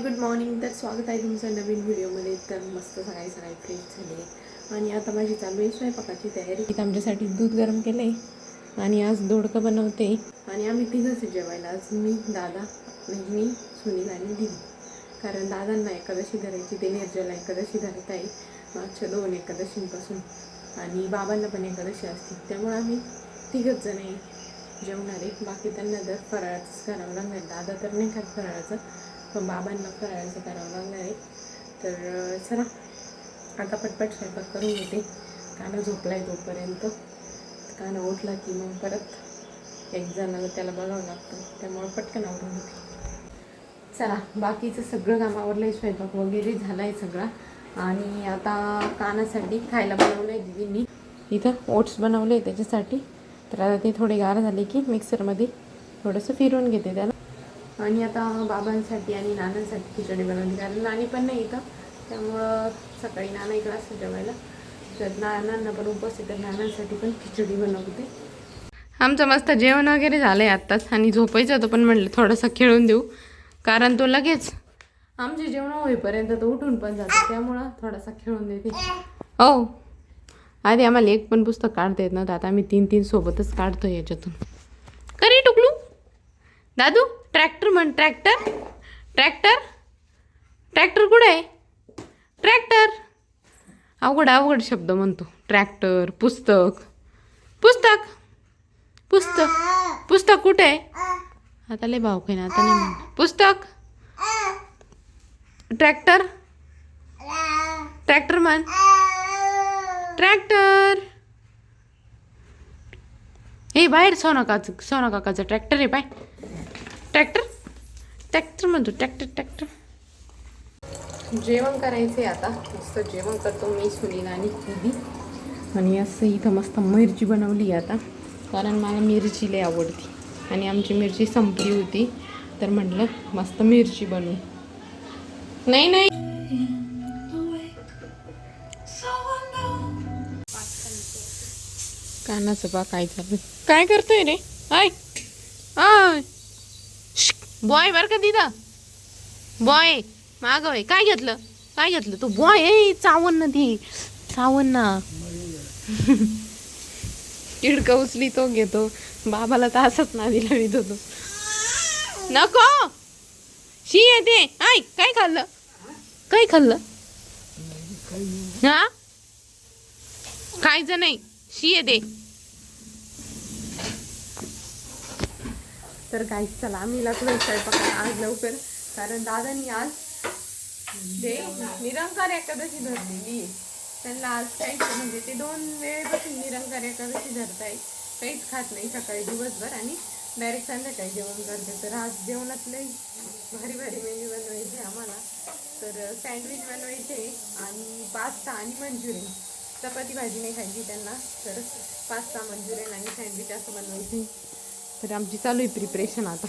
Good morning. तर स्वागत आहे तुमचं नवीन व्हिडिओमध्ये. तर मस्त सकाळी सकाळी फ्रेश झाले आणि आता माझी चालू आहे स्वयंपाकाची तयारी. इथं आमच्यासाठी दूध गरम केलं आहे आणि आज दोडकं बनवते आणि आम्ही तिघंच जेवायला. आज मी, दादा, मी, सुनील आणि दिदी. कारण दादांना एकादशी धरायची, ते निर्जला एकादशी धरत आहे मागच्या 2 एकादशींपासून आणि बाबांना पण एकादशी असते. त्यामुळे आम्ही तिघंच जण जेवणार आहे. बाकी त्यांना जर फराळाचंच करावं लागणार. दादा तर नाही खात फराळाचं, पण बाबांना फराळाचं करावं लागणार आहे. तर चला आता पटपट स्वयंपाक करून घेते. काना झोपला आहे तोपर्यंत. काना उठला की मग परत एक जणाला त्याला बघावं लागतं, त्यामुळे पटकन आवरून घेते. चला बाकीचं सगळं काम आवरलं आहे, स्वयंपाक वगैरे झाला आहे सगळा. आणि आता कानासाठी खायला बनवलं आहे दीदींनी. इथं ओट्स बनवले त्याच्यासाठी. तर आता ते थोडे गार झाले की मिक्सरमध्ये थोडंसं फिरवून घेते त्याला. आणि आता बाबांसाठी आणि नानांसाठी खिचडी बनवली, कारण नानी पण नाही इथं, त्यामुळं सकाळी नाना इकडं असतं जेवायला. तर नानांना पण उपवास आहे, तर नानांसाठी पण खिचडी बनवते. आमचं मस्त जेवण वगैरे झालं आहे आत्ताच आणि झोपायचं होतं, पण म्हटलं थोडंसं खेळून देऊ, कारण तो लगेच आमचे जेवण होईपर्यंत तो उठून पण जातो, त्यामुळं थोडासा खेळून देते. हो, आधी आम्हाला एक पण पुस्तक काढता येत नव्हतं, आता आम्ही 3 सोबतच काढतो याच्यातून. करी टुकलू दादू, ट्रॅक्टर म्हण. ट्रॅक्टर ट्रॅक्टर ट्रॅक्टर कुठे आहे? ट्रॅक्टर. अवघड शब्द म्हणतो. ट्रॅक्टर, पुस्तक, पुस्तक, पुस्तक, पुस्तक कुठे आहे? आता लय भाव काही ना, आता नाही म्हण. पुस्तक, ट्रॅक्टर, ट्रॅक्टर म्हण. ट्रॅक्टर. हे बाहेर सोना काकाचं ट्रॅक्टर आहे पाय. ट्रॅक्टर ट्रॅक्टर म्हणतो. Tractor tractor. जेवण करायचे आता. मस्त जेवण करतो मी, सुनील आणि दीदी. आणि असं इथं मस्त मिरची बनवली आता, कारण मला मिरची लय आवडती आणि आमची मिरची संपली होती, तर म्हटलं मस्त मिरची बनवू. नाही नाही कानाचं बा काय चालू, काय करतोय रे? आय आय बॉय बर का दिदा, बॉय मागव. काय घेतलं, काय घेतलं तू? बॉय ए चावण ना, ती चावण ना. किडका उचली तो घेतो. बाबाला तर असंच ना दिला मी तो. नको शी येते. आय काय खाल्लं, काय खाल्लं? हा खायचं नाही, शी येते. तर काय, चला आम्ही लागलो स्वयंपाकाला आज लवकर, कारण दादानी आज ते निरंकार एकादशी धरलेली. त्यांना आज काहीच म्हणजे ते 2 वेळेपासून निरंकार एकादशी धरताय. काहीच खात नाही सकाळी दिवसभर आणि डायरेक्ट संध्याकाळी जेवण करते. तर आज जेवणात लई भारी भारी मेन्यू बनवायचे आम्हाला. तर सँडविच बनवायचे आणि पास्ता आणि मंचुरियन. चपाती भाजी नाही खायची त्यांना, तर पास्ता, मंचुरियन आणि सँडविच असं बनवायचे. तर आमची चालू आहे प्रिपरेशन आता,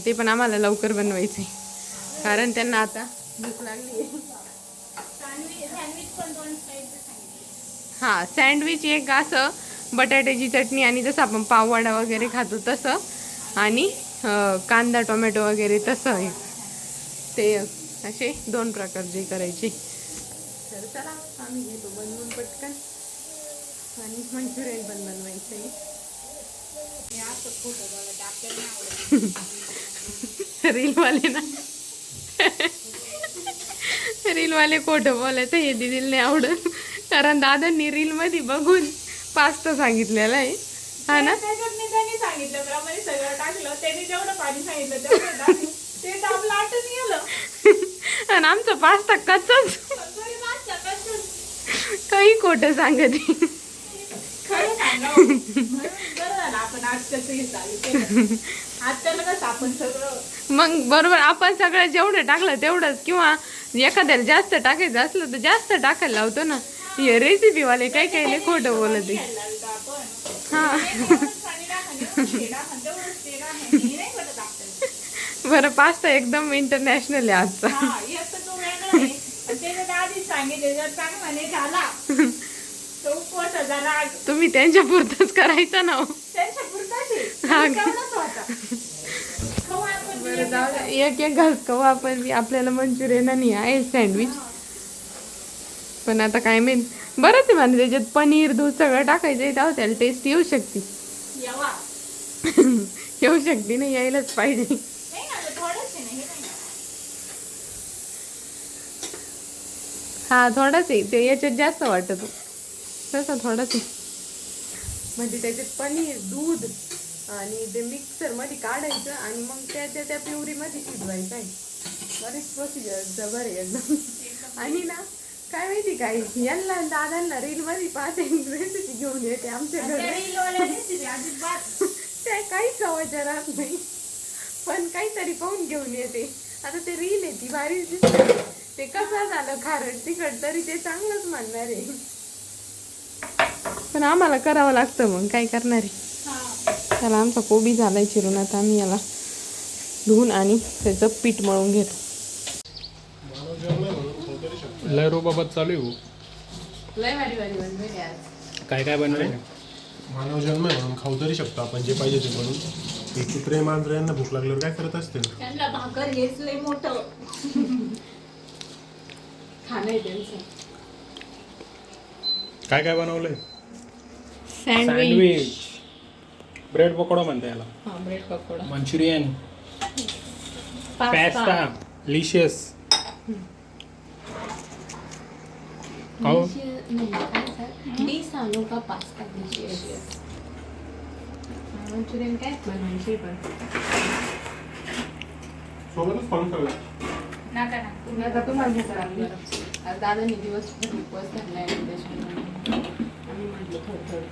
ते पण आम्हाला लवकर बनवायचं आहे, कारण त्यांना आता भूक लागली आहे. हां, सँडविच एक असं बटाट्याची चटणी आणि जसं आपण पाववडा वगैरे खातो तसं, आणि कांदा टोमॅटो वगैरे तसं आहे. ते असे 2 प्रकारचे करायचे. तर चला आम्ही घेतो बनवून पटकन. आणि मंचुरियन पण बनवायचं आहे. रीलवाले ना, रीलवाले खोटं बोलायचं हे दीदीला नाही आवडत, कारण दादांनी रीलमध्ये बघून पास्ता सांगितलेला आहे. हा ना, त्यांनी सांगितल्याप्रमाणे सगळं टाकलं. त्यांनी जेवढं पाणी सांगितलं तेवढं टाकलं, ते आपलं आटून गेलं. आणि आमचा पास्ता कच्चाच. काही खोटं सांगत. खरं सांगावं बरं झालं आपण आज कसं हे चालू केलं. आज त्याला कसं आपण सगळं मग बरोबर, आपण सगळं जेवढं टाकलं तेवढंच, किंवा एखाद्याला जास्त टाकायचं असलं तर जास्त टाकायला लावतो ना. हे रेसिपीवाले काही काही लय खोटं बोलत आहे. हां बरं, पास्ता एकदम इंटरनॅशनल आहे आजचा. तुम्ही त्यांच्या पुरतच करायचा ना. बरं जाऊ द्या. एक एक घास खाऊ आपण आपल्याला मंचुरियन आणि आहे सँडविच. पण आता काय माहित बरंच आहे म्हणजे त्याच्यात पनीर दूध सगळं टाकायचं आहे त्याला टेस्ट येऊ शकते. यावा येऊ शकते नाही यायलाच पाहिजे. नाही ना थोडंच आहे ना हे नाही. हा थोडाच आहे ते याच्यात जास्त वाटत तसा थोडाच आहे. म्हणजे त्याच्यात पनीर दूध आणि ते मिक्सर मध्ये काढायचं आणि मग त्या प्युरी मध्ये शिजवायचं आहे. बरीच प्रोसिजर जबर आहे एकदम. आणि ना काय माहिती काय यांना दादांना रील मध्ये पाहते रेसिपी घेऊन येते आमच्या घरी. त्या काहीच खावायच्या राहत नाही पण काहीतरी पाहून घेऊन येते. आता ते रील आहे ती भारीच दिसते. ते कसं झालं खारट तिखट तरी ते चांगलंच म्हणणार आहे. पण आम्हाला करावं लागतं मग काय करणार आहे. त्याला आमचा कोबी झालाय चिरून आता आम्ही याला धुवून आणि त्याचं पीठ मळून घेतो. लय रोबाबत चालू आहे. लय भारी भारी बनवले आज. काय काय बनवले? मानव जन्म आहे म्हणून खाऊ तरी शकतो आपण जे पाहिजे ते बनवून. एक कुत्रे मांजर यांना भूक लागल्यावर काय करत असतील? त्यांना भाकर हेच लय मोठं खाणं आहे त्यांचं. काय काय बनवलंय? सँडविच. ब्रेड पकोडा म्हणता याला. हा bread pakoda. Manchurian, pasta. Pasta, लिशियस. खाऊ डिश आणू का पास्ता डिशियस. मंचुरियन काय बनवायचे पण सोबतच खाऊन खाऊ. नका ना आता तुम्हाला भूक लागली. आज दादानी दिवसभर उपवास धरलाय त्याच्यामुळे आम्ही म्हटलं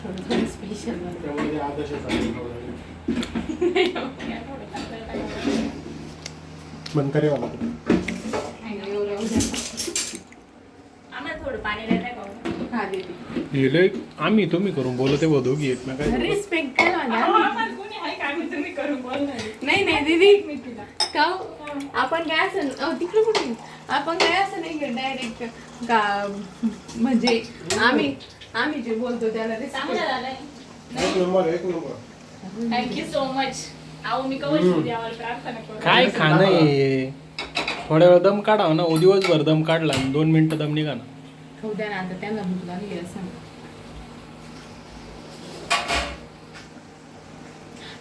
थोडं स्पेशल बनवू. त्यामध्ये आदर्शच आहे खाऊ लागले. बंद करे वाला. आम्हाला थोडं पाणी नाही का खा देते. लिहिलंय आम्ही तुम्ही करून बोलते बघू की एकमेकांना. रिस्पेक्ट काय माझ्या. आम्हाला कोणी आहे का आम्ही तुम्ही करून बोलणार नाही नाही दीदी का आपण काय असं तिकडे कुठे आपण काय असं नाही डायरेक्ट का म्हणजे आम्ही जे बोलतो त्याला चांगलं रिस्पेक्ट. झालंय. एक नंबर एक नंबर. Thank you so much. अहो मी कवच देवावर प्रार्थना करतो. काय खाणं आहे? थोड्या वेळ दम काढा ना. दिवसभर दम काढला 2 मिनिटं दम निघा ना. खाऊ द्या ना आता त्यांना भूक लागली असं.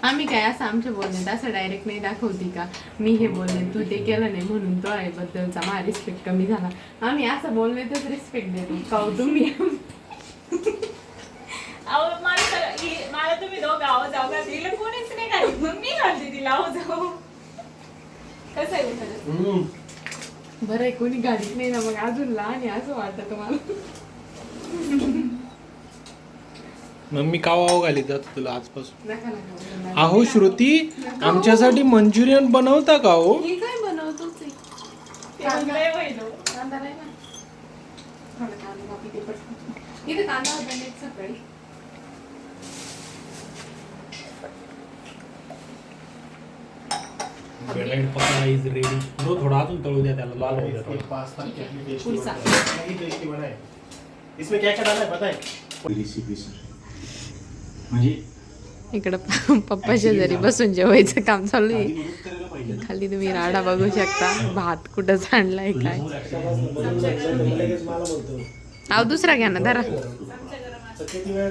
आम्ही काय असं आमच्या बोलण्यात असं डायरेक्ट नाही दाखवते का मी हे बोलले तू ते केलं नाही म्हणून तो आहे बद्दलचा माझा रिस्पेक्ट कमी झाला. आम्ही असं बोलण्यातच रिस्पेक्ट देतो का तुम्ही. अहो मला तुम्ही दोघं आहो जाऊ का तिला कोणीच नाही घाली मग मी घालते तिला आहो जाऊ. कसं आहे खरं? बरं आहे कोणी गाडीत नाही ना मग अजून लहान आहे असं वाटतं तुम्हाला. मग मी काव घालीत जातो तुला आजपासून. नका नका. अहो श्रुती आमच्यासाठी मंचुरियन बनवता का हो? हे काय बनवतोच आहे. ते मग लय होईल हो. कांदा नाही ना थोडं कांदा कापी ते पटकन. इथे कांदा होता नेट सकाळी. Bread pakoda is ready. थोडा अजून तळू द्या त्याला लाल होऊ द्या थोडा. पास्ता की अपनी टेस्टी पुलसा. बनाए. नहीं टेस्टी बनाए. इसमें क्या क्या डाला है पता है? रेसिपी सर म्हणजे इकडं पप्पाच्या जरी बसून जेवायचं काम चालू आहे. मदत करायला पाहिजे ना. खाली तुम्ही राडा बघू शकता. भात कुठं सांडलाय काय. लगेच मला बोलतो. अहो दुसरा घ्या ना धरा. किती वेळ